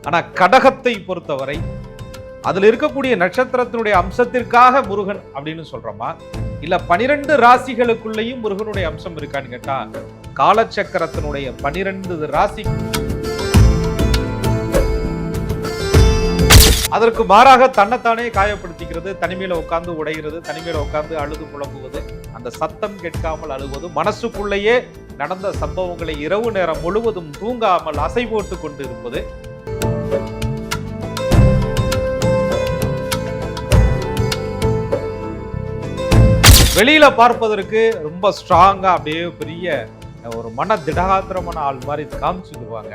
ஆனா கடகத்தை பொறுத்தவரை அதுல இருக்கக்கூடிய நட்சத்திரத்தினுடைய அம்சத்திற்காக முருகன் அப்படின்னு சொல்றோமா, இல்ல 12 ராசிகளுக்குள்ளேயும் முருகனுடைய அம்சம் இருக்கான்னு கேட்டா, காலச்சக்கரத்தினுடைய 12 ராசி அதற்கு மாறாக தன்னைத்தானே காயப்படுத்திக்கிறது, தனிமையில உட்கார்ந்து உடைகிறது, தனிமையில உட்கார்ந்து அழுது புலம்புவது, அந்த சத்தம் கேட்காமல் அழுவது, மனசுக்குள்ளேயே நடந்த சம்பவங்களை இரவு நேரம் முழுவதும் தூங்காமல் அசை போட்டு கொண்டு இருப்பது, வெளியில பார்ப்பதற்கு ரொம்ப ஸ்ட்ராங்கா அப்படியே பெரிய ஒரு மன திடகாத்திரமான ஆள் மாதிரி காமிச்சுக்குவாங்க.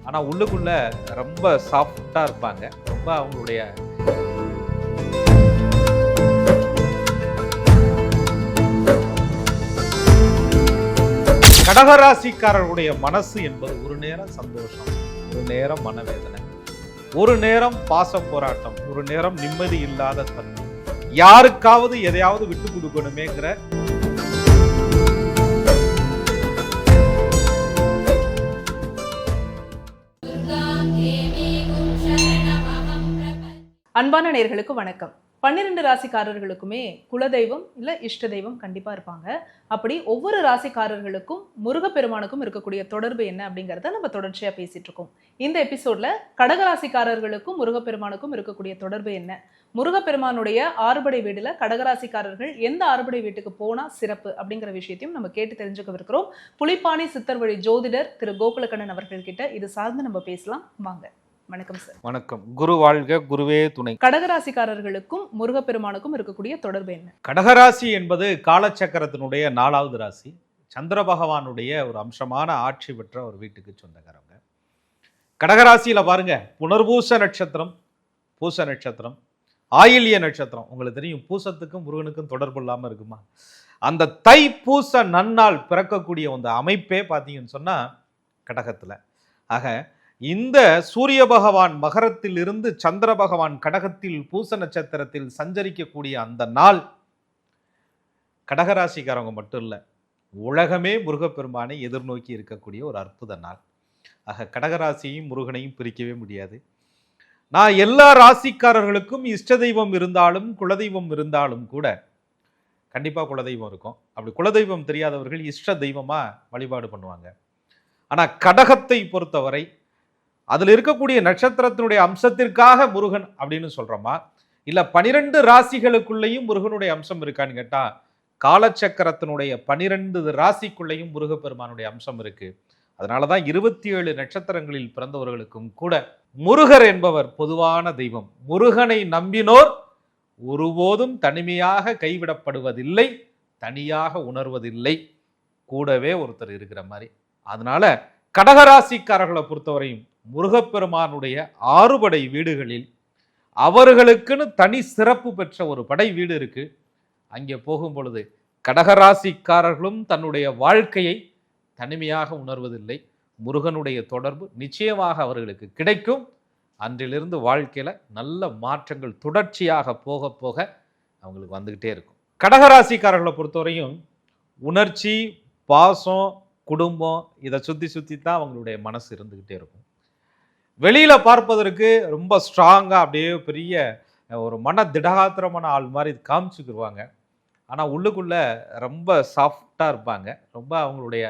ஆனா உள்ளுக்குள்ள ரொம்ப சாஃப்டா இருப்பாங்க. ரொம்ப அவங்களுடைய கடகராசிக்காரர்களுடைய மனசு என்பது ஒரு நேரம் சந்தோஷம், ஒரு நேரம் மனவேதனை, ஒரு நேரம் பாச போராட்டம், ஒரு நேரம் நிம்மதி இல்லாத தன்மை, யாருக்காவது எதையாவது விட்டு கொடுக்கணுமேங்கிற அன்பான நேயர்களுக்கு வணக்கம். 12 ராசிக்காரர்களுக்குமே குலதெய்வம் இல்ல இஷ்ட தெய்வம் கண்டிப்பா இருப்பாங்க. அப்படி ஒவ்வொரு ராசிக்காரர்களுக்கும் முருகப்பெருமானுக்கும் இருக்கக்கூடிய தொடர்பு என்ன அப்படிங்கறத நம்ம தொடர்ச்சியா பேசிட்டு இருக்கோம். இந்த எபிசோட்ல கடகராசிக்காரர்களுக்கும் முருகப்பெருமானுக்கும் இருக்கக்கூடிய தொடர்பு என்ன, முருகப்பெருமானுடைய ஆறுபடை வீடுல கடகராசிக்காரர்கள் எந்த ஆறுபடை வீட்டுக்கு போனா சிறப்பு அப்படிங்கிற விஷயத்தையும் நம்ம கேட்டு தெரிஞ்சுக்க புலிப்பாணி சித்தர் வழி ஜோதிடர் திரு கோகுலக்கண்ணன் அவர்கள் கிட்ட இது சார்ந்து நம்ம பேசலாம். வாங்க. வணக்கம் சார். வணக்கம். குரு வாழ்க, குருவே துணை. கடகராசிக்காரர்களுக்கும் முருகப்பெருமானுக்கும் இருக்கக்கூடிய தொடர்பு என்ன? கடகராசி என்பது காலச்சக்கரத்தினுடைய 4வது ராசி, சந்திர பகவானுடைய ஒரு அம்சமான ஆட்சி பெற்ற ஒரு வீட்டுக்கு சொந்தக்காரங்க. கடகராசியில பாருங்க, புனர்பூச நட்சத்திரம், பூச நட்சத்திரம், ஆயில்ய நட்சத்திரம். உங்களுக்கு தெரியும் பூசத்துக்கும் முருகனுக்கும் தொடர்பு இல்லாம இருக்குமா? அந்த தை பூச நன்னாள் பிறக்கக்கூடிய அந்த அமைப்பே பார்த்தீங்கன்னு சொன்னா கடகத்துல. ஆக இந்த சூரிய பகவான் மகரத்தில் இருந்து சந்திர பகவான் கடகத்தில் பூச நட்சத்திரத்தில் சஞ்சரிக்கக்கூடிய அந்த நாள் கடகராசிக்காரங்க மட்டும் இல்லை, உலகமே முருகப்பெருமானை எதிர்நோக்கி இருக்கக்கூடிய ஒரு அற்புத நாள். ஆக கடகராசியையும் முருகனையும் பிரிக்கவே முடியாது. நான் எல்லா ராசிக்காரர்களுக்கும் இஷ்ட தெய்வம் இருந்தாலும் குலதெய்வம் இருந்தாலும் கூட கண்டிப்பாக குலதெய்வம் இருக்கும். அப்படி குலதெய்வம் தெரியாதவர்கள் இஷ்ட தெய்வமா வழிபாடு பண்ணுவாங்க. ஆனால் கடகத்தை பொறுத்தவரை அதில் இருக்கக்கூடிய நட்சத்திரத்தினுடைய அம்சத்திற்காக முருகன் அப்படின்னு சொல்றோமா, இல்ல 12 ராசிகளுக்குள்ளேயும் முருகனுடைய அம்சம் இருக்கான்னு கேட்டா, காலச்சக்கரத்தினுடைய 12 ராசிக்குள்ளேயும் முருகப்பெருமானுடைய அம்சம் இருக்கு. அதனாலதான் 27 நட்சத்திரங்களில் பிறந்தவர்களுக்கும் கூட முருகர் என்பவர் பொதுவான தெய்வம். முருகனை நம்பினோர் ஒருபோதும் தனிமையாக கைவிடப்படுவதில்லை, தனியாக உணர்வதில்லை, கூடவே ஒருத்தர் இருக்கிற மாதிரி. அதனால கடகராசிக்காரர்களை பொறுத்தவரையும் முருகப்பெருமானுடைய ஆறுபடை வீடுகளில் அவர்களுக்குன்னு தனி சிறப்பு பெற்ற ஒரு படை வீடு இருக்கு. அங்கே போகும் பொழுது கடகராசிக்காரர்களும் தன்னுடைய வாழ்க்கையை தனிமையாக உணர்வதில்லை, முருகனுடைய தொடர்பு நிச்சயமாக அவர்களுக்கு கிடைக்கும். அன்றிலிருந்து வாழ்க்கையில நல்ல மாற்றங்கள் தொடர்ச்சியாக போக போக அவங்களுக்கு வந்துகிட்டே இருக்கும். கடகராசிக்காரர்களை பொறுத்தவரையும் உணர்ச்சி, பாசம், குடும்பம் இதை சுத்தி தான் அவங்களுடைய மனசு இருந்துகிட்டே இருக்கும். வெளியில பார்ப்பதற்கு ரொம்ப ஸ்ட்ராங்கா அப்படியே பெரிய ஒரு மன திடகாத்திரமான ஆள் மாதிரி காமிச்சுக்குவாங்க. ஆனா உள்ளுக்குள்ள ரொம்ப சாஃப்டா இருப்பாங்க. ரொம்ப அவங்களுடைய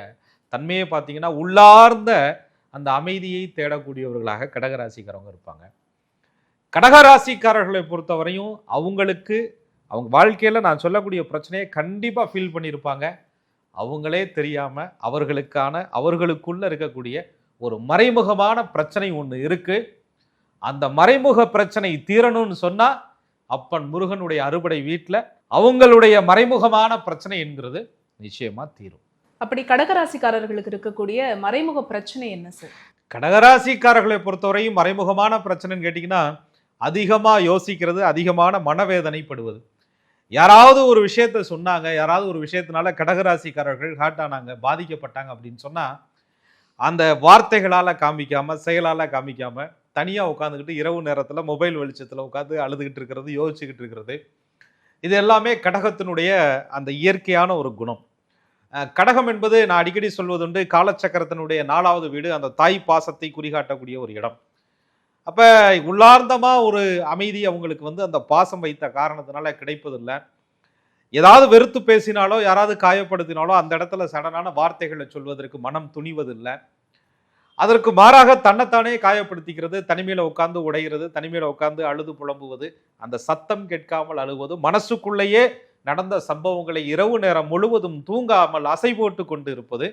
தன்மையை பார்த்தீங்கன்னா உள்ளார்ந்த அந்த அமைதியை தேடக்கூடியவர்களாக கடகராசிக்காரவங்க இருப்பாங்க. கடகராசிக்காரர்களை பொறுத்தவரையும் அவங்களுக்கு அவங்க வாழ்க்கையில நான் சொல்லக்கூடிய பிரச்சனையை கண்டிப்பா ஃபீல் பண்ணியிருப்பாங்க. அவங்களே தெரியாம அவர்களுக்குள்ள இருக்கக்கூடிய ஒரு மறைமுகமான பிரச்சனை ஒன்று இருக்கு. அந்த மறைமுக பிரச்சனை தீரணும்னு சொன்னா அப்பன் முருகனுடைய அறுபடை வீட்டில் அவங்களுடைய மறைமுகமான பிரச்சனை என்கிறது நிச்சயமா தீரும். அப்படி கடகராசிக்காரர்களுக்கு இருக்கக்கூடிய மறைமுக பிரச்சனை என்ன சார்? கடகராசிக்காரர்களை பொறுத்தவரையும் மறைமுகமான பிரச்சனைன்னு கேட்டீங்கன்னா அதிகமா யோசிக்கிறது, அதிகமான மனவேதனைப்படுவது. யாராவது ஒரு விஷயத்த சொன்னாங்க, யாராவது ஒரு விஷயத்தினால கடகராசிக்காரர்கள் ஹார்ட் ஆனாங்க, பாதிக்கப்பட்டாங்க அப்படின்னு சொன்னா அந்த வார்த்தைகளால காமிக்காம, செயலால காமிக்காம தனியா உட்காந்துக்கிட்டு இரவு நேரத்துல மொபைல் வெளிச்சத்துல உட்காந்து அழுதுகிட்டு இருக்கிறது, யோசிச்சுக்கிட்டு இருக்கிறது, இது எல்லாமே கடகத்தினுடைய அந்த இயற்கையான ஒரு குணம். கடகம் என்பது நான் அடிக்கடி சொல்வதுண்டு, காலச்சக்கரத்தினுடைய 4வது வீடு, அந்த தாய் பாசத்தை குறிகாட்டக்கூடிய ஒரு இடம். அப்ப உள்ளார்ந்தமா ஒரு அமைதி அவங்களுக்கு வந்து அந்த பாசம் வைத்த காரணத்தினால கிடைப்பதில்லை. ஏதாவது வெறுத்து பேசினாலோ யாராவது காயப்படுத்தினாலோ அந்த இடத்துல சடனான வார்த்தைகளை சொல்வதற்கு மனம் துணிவதில்லை. அதற்கு மாறாக தன்னைத்தானே காயப்படுத்திக்கிறது, தனிமையில உட்கார்ந்து உடைகிறது, தனிமையில உட்கார்ந்து அழுது புலம்புவது, அந்த சத்தம் கேட்காமல் அழுவது, மனசுக்குள்ளேயே நடந்த சம்பவங்களை இரவு நேரம் முழுவதும் தூங்காமல் அசை போட்டு கொண்டு இருப்பது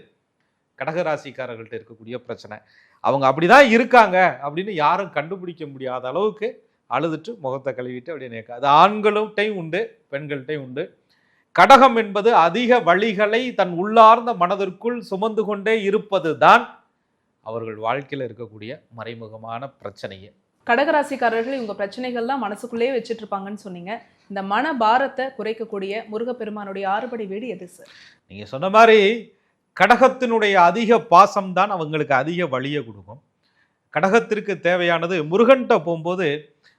கடகராசிக்காரர்கள்ட்ட இருக்கக்கூடிய பிரச்சனை. அவங்க அப்படிதான் இருக்காங்க அப்படின்னு யாரும் கண்டுபிடிக்க முடியாத அளவுக்கு அழுதுட்டு முகத்தை கழுவிட்டு அப்படியே அது ஆண்கள்கிட்டையும் உண்டு, பெண்கள்கிட்டையும் உண்டு. கடகம் என்பது அதிக வழிகளை தன் உள்ளார்ந்த மனதிற்குள் சுமந்து கொண்டே இருப்பது தான் அவர்கள் வாழ்க்கையில் இருக்கக்கூடிய மறைமுகமான பிரச்சனையே. கடகராசிக்காரர்கள் இவங்க பிரச்சனைகள்லாம் மனசுக்குள்ளேயே வச்சுட்டு இருப்பாங்கன்னு சொன்னீங்க. இந்த மன பாரத்தை குறைக்கக்கூடிய முருகப்பெருமானுடைய ஆறுபடை வீடு எது சார்? நீங்க சொன்ன மாதிரி கடகத்தினுடைய அதிக பாசம் தான் அவங்களுக்கு அதிக வலியை கொடுக்கும். கடகத்திற்கு தேவையானது முருகன்கிட்ட போகும்போது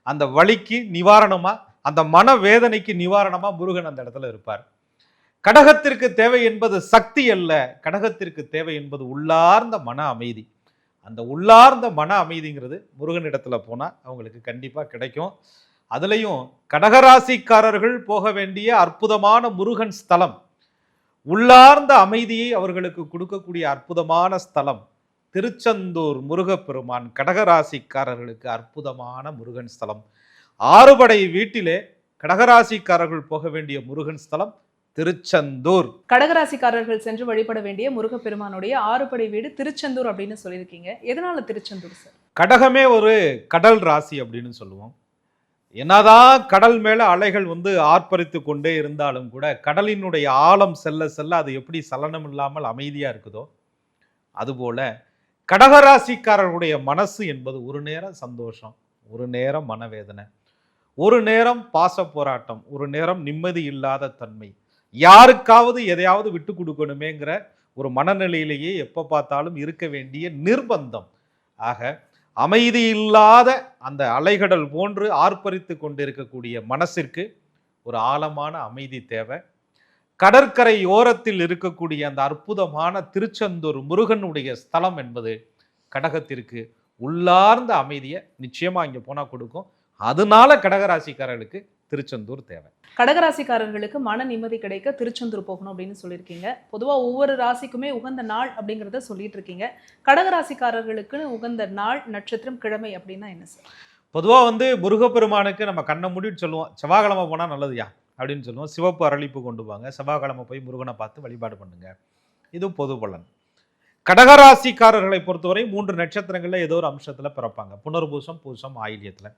அந்த வலிக்கு நிவாரணமா, அந்த மன வேதனைக்கு நிவாரணமா முருகன் அந்த இடத்துல இருப்பார். கடகத்திற்கு தேவை என்பது சக்தி அல்ல, கடகத்திற்கு தேவை என்பது உள்ளார்ந்த மன அமைதி. அந்த உள்ளார்ந்த மன அமைதிங்கிறது முருகனிடத்துல போனா அவங்களுக்கு கண்டிப்பா கிடைக்கும். அதுலயும் கடகராசிக்காரர்கள் போக வேண்டிய அற்புதமான முருகன் ஸ்தலம், உள்ளார்ந்த அமைதியை அவர்களுக்கு கொடுக்கக்கூடிய அற்புதமான ஸ்தலம் திருச்செந்தூர் முருகப்பெருமான். கடகராசிக்காரர்களுக்கு அற்புதமான முருகன் ஸ்தலம். ஆறுபடை வீட்டிலே கடகராசிக்காரர்கள் போக வேண்டிய முருகன் ஸ்தலம் திருச்செந்தூர். கடகராசிக்காரர்கள் சென்று வழிபட வேண்டிய முருகப்பெருமானுடைய ஆறுபடை வீடு திருச்செந்தூர் அப்படின்னு சொல்லியிருக்கீங்க. எதனால திருச்செந்தூர் சார்? கடகமே ஒரு கடல் ராசி அப்படின்னு சொல்லுவோம். என்னதான் கடல் மேல அலைகள் வந்து ஆர்ப்பரித்து கொண்டே இருந்தாலும் கூட கடலினுடைய ஆழம் செல்ல செல்ல அது எப்படி சலனம் இல்லாமல் அமைதியா இருக்குதோ அதுபோல கடகராசிக்காரர்களுடைய மனசு என்பது ஒரு நேரம் சந்தோஷம், ஒரு நேரம் மனவேதனை, ஒரு நேரம் பாச போராட்டம், ஒரு நேரம் நிம்மதி இல்லாத தன்மை, யாருக்காவது எதையாவது விட்டு கொடுக்கணுமேங்கிற ஒரு மனநிலையிலேயே எப்போ பார்த்தாலும் இருக்க வேண்டிய நிர்பந்தம். ஆக அமைதி இல்லாத அந்த அலைகடல் போன்று ஆர்ப்பரித்து கொண்டிருக்கக்கூடிய மனசிற்கு ஒரு ஆழமான அமைதி தேவை. கடற்கரை ஓரத்தில் இருக்கக்கூடிய அந்த அற்புதமான திருச்செந்தூர் முருகனுடைய ஸ்தலம் என்பது கடகத்திற்கு உள்ளார்ந்த அமைதியை நிச்சயமா இங்க போனா கொடுக்கும். அதனால கடகராசிக்காரர்களுக்கு திருச்செந்தூர் தேவை. கடகராசிக்காரர்களுக்கு மன நிம்மதி கிடைக்க திருச்செந்தூர் போகணும் அப்படின்னு சொல்லியிருக்கீங்க. பொதுவாக ஒவ்வொரு ராசிக்குமே உகந்த நாள் அப்படிங்கிறத சொல்லிட்டு இருக்கீங்க. கடகராசிக்காரர்களுக்கு உகந்த நாள், நட்சத்திரம், கிழமை அப்படின்னா என்ன சார்? பொதுவாக வந்து முருகப்பெருமானுக்கு நம்ம கண்ணை மூடிட்டு சொல்லுவோம், செவ்வாய்க்கிழமை போனால் நல்லதுயா அப்படின்னு சொல்லுவோம். சிவப்பு அரளிப்பு கொண்டு வாங்க, செவ்வாய்க்கிழமை போய் முருகனை பார்த்து வழிபாடு பண்ணுங்க. இது பொது பலன். கடகராசிக்காரர்களை பொறுத்தவரை 3 நட்சத்திரங்கள்ல ஏதோ ஒரு அம்சத்துல பிறப்பாங்க. புனர்பூசம், பூசம், ஆயில்யத்துல.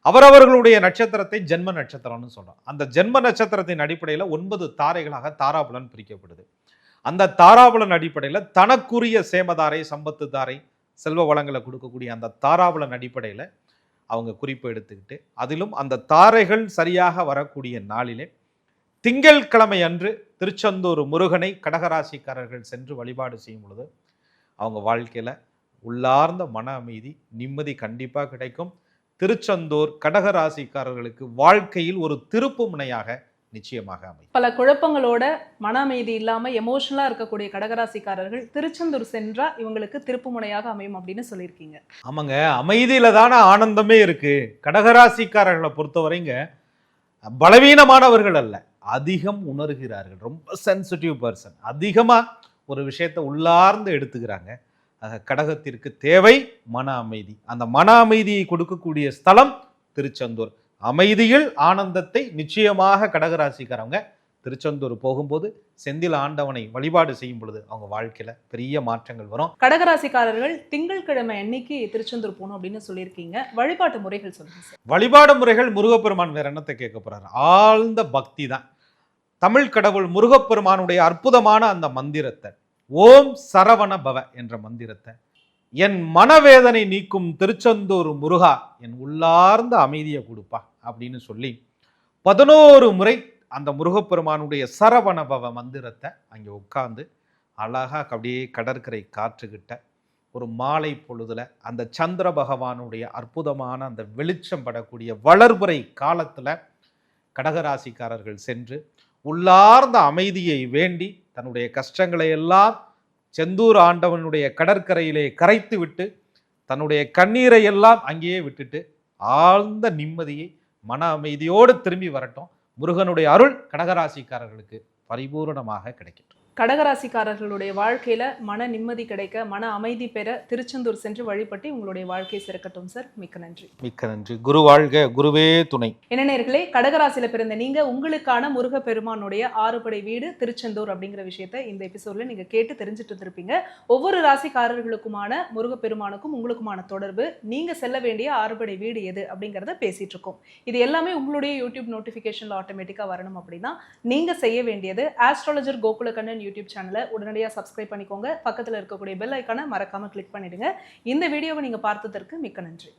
அவரவர்களுடைய நட்சத்திரத்தை ஜென்ம நட்சத்திரம்னு சொல்றோம். அந்த ஜென்ம நட்சத்திரத்தின் அடிப்படையில் 9 தாரைகளாக தாராபலன் பிரிக்கப்படுது. அந்த தாராபலன் அடிப்படையில் தனக்குரிய சேமதாரை, சம்பத்து தாரை, செல்வ வளங்களை கொடுக்கக்கூடிய அந்த தாராபலன் அடிப்படையில் அவங்க குறிப்பு எடுத்துக்கிட்டு அதிலும் அந்த தாரைகள் சரியாக வரக்கூடிய நாளிலே திங்கட்கிழமை அன்று திருச்செந்தூர் முருகனை கடகராசிக்காரர்கள் சென்று வழிபாடு செய்யும் பொழுது அவங்க வாழ்க்கையில் உள்ளார்ந்த மன அமைதி, நிம்மதி கண்டிப்பாக கிடைக்கும். திருச்செந்தூர் கடகராசிக்காரர்களுக்கு வாழ்க்கையில் ஒரு திருப்பு முனையாக நிச்சயமாக அமையும். பல குழப்பங்களோட மன அமைதி இல்லாம எமோஷனலா இருக்கக்கூடிய கடகராசிக்காரர்கள் திருச்செந்தூர் சென்றா இவங்களுக்கு திருப்பு முனையாக அமையும் அப்படின்னு சொல்லியிருக்கீங்க. ஆமாங்க, அமைதியில தானே ஆனந்தமே இருக்கு. கடகராசிக்காரர்களை பொறுத்தவரைங்க பலவீனமானவர்கள் அல்ல, அதிகம் உணர்கிறார்கள். ரொம்ப சென்சிட்டிவ் பர்சன். அதிகமா ஒரு விஷயத்தை உள்ளார்ந்து எடுத்துக்கிறாங்க. கடகத்திற்கு தேவை மன அமைதி. அந்த மன அமைதியை கொடுக்கக்கூடிய ஸ்தலம் திருச்செந்தூர். அமைதியில் ஆனந்தத்தை நிச்சயமாக கடகராசிக்காரங்க திருச்செந்தூர் போகும்போது செந்தில் ஆண்டவனை வழிபாடு செய்யும் பொழுது அவங்க வாழ்க்கையில பெரிய மாற்றங்கள் வரும். கடகராசிக்காரர்கள் திங்கட்கிழமை அன்னைக்கு திருச்செந்தூர் போகணும் அப்படின்னு சொல்லியிருக்கீங்க. வழிபாட்டு முறைகள் சொல்லுங்க சார். வழிபாடு முறைகள் முருகப்பெருமான் வேற என்னத்தை கேட்க போறாரு? ஆழ்ந்த பக்தி தான். தமிழ் கடவுள் முருகப்பெருமானுடைய அற்புதமான அந்த மந்திரத்தை, ஓம் சரவண பவ என்ற மந்திரத்தை, என் மனவேதனை நீக்கும் திருச்செந்தூர் முருகா என் உள்ளார்ந்த அமைதியை கொடுப்பா அப்படின்னு சொல்லி 11 முறை அந்த முருகப்பெருமானுடைய சரவண பவ மந்திரத்தை அங்கே உட்கார்ந்து அழகா அப்படியே கடற்கரை காற்றுக்கிட்ட ஒரு மாலை பொழுதுல அந்த சந்திர பகவானுடைய அற்புதமான அந்த வெளிச்சம் படக்கூடிய வளர்புரை காலத்துல கடகராசிக்காரர்கள் சென்று உள்ளார்ந்த அமைதியை வேண்டி தன்னுடைய கஷ்டங்களை எல்லாம் செந்தூர் ஆண்டவனுடைய கடற்கரையிலே கரைத்து விட்டு தன்னுடைய கண்ணீரை எல்லாம் அங்கேயே விட்டுட்டு ஆழ்ந்த நிம்மதியை மன அமைதியோடு திரும்பி வரட்டும். முருகனுடைய அருள் கடகராசிக்காரர்களுக்கு பரிபூரணமாக கிடைக்கட்டும். கடகராசிக்காரர்களுடைய வாழ்க்கையில மன நிம்மதி கிடைக்க, மன அமைதி பெற திருச்செந்தூர் சென்று வழிபட்டு உங்களுடைய வாழ்க்கை சிறக்கட்டும் சார். மிக்க நன்றி. மிக்க நன்றி. குரு வாழ்க, குருவே துணை. என்ன நேயர்களே, கடகராசியில பிறந்த நீங்க உங்களுக்கான முருகப்பெருமானுடைய ஆறுபடை வீடு திருச்செந்தூர் அப்படிங்கிற விஷயத்த இந்த எபிசோட்ல நீங்க கேட்டு தெரிஞ்சுட்டு இருந்திருப்பீங்க. ஒவ்வொரு ராசிக்காரர்களுக்குமான முருகப்பெருமானுக்கும் உங்களுக்குமான தொடர்பு, நீங்க செல்ல வேண்டிய ஆறுபடை வீடு எது அப்படிங்கிறத பேசிட்டு இருக்கோம். இது எல்லாமே உங்களுடைய யூடியூப் நோட்டிபிகேஷன்ல ஆட்டோமேட்டிக்கா வரணும் அப்படின்னா நீங்க செய்ய வேண்டியது ஆஸ்ட்ராலஜர் கோகுலகண்ணன் யூடியூப் சேனலை உடனடியாக சப்ஸ்கிரைப் பண்ணிக்கோங்க. பக்கத்தில் இருக்கக்கூடிய பெல் ஐக்கானை மறக்காம கிளிக் பண்ணிடுங்க. இந்த வீடியோவை நீங்க பார்த்ததற்கு மிக்க நன்றி.